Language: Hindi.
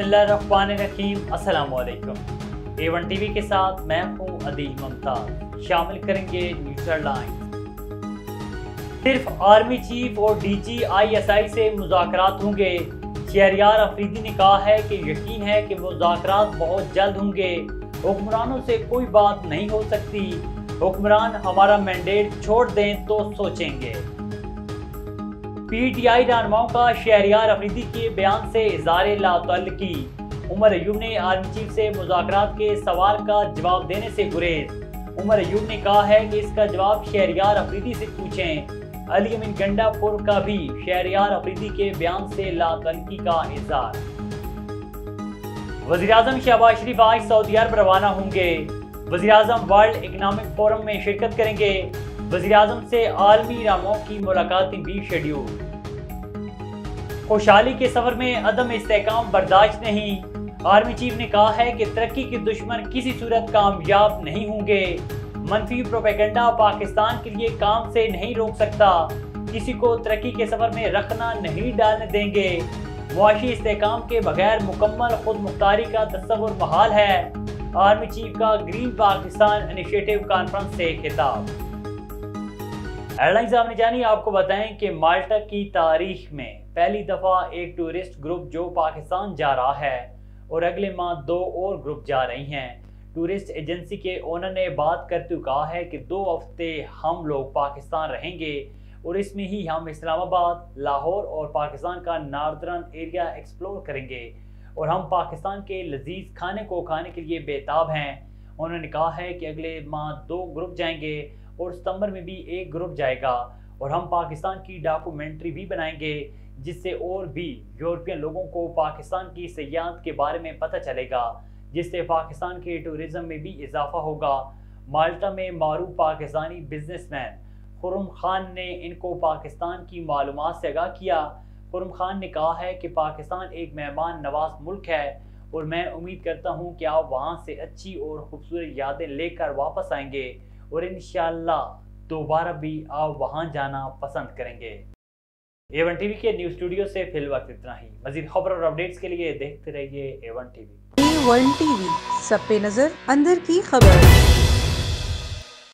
बिस्मिल्लाहिर्रहमानिर्रहीम। अस्सलाम वालेकुम। A1 टीवी के साथ मैं हूं अदील मुमताज। शामिल करेंगे न्यूज़ हेडलाइंस। सिर्फ आर्मी चीफ और DG ISI से मुज़ाकरात होंगे। शहरयार अफरीदी ने कहा है कि यकीन है कि मुज़ाकरात बहुत जल्द होंगे। हुक्मरानों से कोई बात नहीं हो सकती। हुक्मरान हमारा मैंडेट छोड़ दें तो सोचेंगे। PTI रहनुमाओं का शहरयार अफरीदी के बयान से इज़हार लातअल्लुकी। उमर अयूब ने आर्मी चीफ से मुज़ाकरात के सवाल का जवाब देने से गुरेज। उमर अयूब ने कहा है कि इसका जवाब शहरयार अफरीदी से पूछें। अली अमीन गंडापुर का भी शहरयार अफरीदी के बयान से लातअल्लुकी का इज़हार। वज़ीर-ए-आज़म शहबाज शरीफ आज सऊदी अरब रवाना होंगे। वज़ीर-ए-आज़म वर्ल्ड इकनॉमिक फोरम में शिरकत करेंगे। वज़ीर-ए-आज़म से आलमी रहनुमाओं की मुलाकातें भी शेड्यूल। खुशहाली के सफर में अदम इस्तेहकाम बर्दाश्त नहीं। आर्मी चीफ ने कहा है कि तरक्की के दुश्मन किसी सूरत कामयाब नहीं होंगे। मनफी प्रोपेगेंडा पाकिस्तान के लिए काम से नहीं रोक सकता। किसी को तरक्की के सफर में रखना नहीं डालने देंगे। मुआशी इस्तेहकाम के बगैर मुकम्मल खुद मुख्तारी का तस्वुर महाल है। आर्मी चीफ का ग्रीन पाकिस्तान इनिशिएटिव कॉन्फ्रेंस से खिताब। हेडलाइंस आपने जानी, आपको बताएं कि माल्टा की तारीख में पहली दफा एक टूरिस्ट ग्रुप जो पाकिस्तान जा रहा है और अगले माह 2 और ग्रुप जा रही हैं। टूरिस्ट एजेंसी के ओनर ने बात करते हुए कहा है कि 2 हफ्ते हम लोग पाकिस्तान रहेंगे और इसमें ही हम इस्लामाबाद, लाहौर और पाकिस्तान का नॉर्दर्न एरिया एक्सप्लोर करेंगे और हम पाकिस्तान के लजीज खाने को खाने के लिए बेताब हैं। उन्होंने कहा है कि अगले माह 2 ग्रुप जाएंगे और सितंबर में भी 1 ग्रुप जाएगा और हम पाकिस्तान की डॉक्यूमेंट्री भी बनाएंगे जिससे और भी यूरोपियन लोगों को पाकिस्तान की सयाहत के बारे में पता चलेगा, जिससे पाकिस्तान के टूरिज्म में भी इजाफा होगा। माल्टा में मारूफ पाकिस्तानी बिजनेसमैन खुर्रम खान ने इनको पाकिस्तान की मालूमात से आगाह किया। खुर्रम खान ने कहा है कि पाकिस्तान एक मेहमान नवाज मुल्क है और मैं उम्मीद करता हूँ कि आप वहाँ से अच्छी और खूबसूरत यादें लेकर वापस आएंगे और इंशाअल्लाह दोबारा भी आप वहां जाना पसंद करेंगे। A1 टीवी के न्यूज़ स्टूडियो से फिलहाल इतना ही। मज़ीद खबर और अपडेट्स के लिए देखते रहिए A1 टीवी। A1 टीवी, सब पे नजर, अंदर की खबर।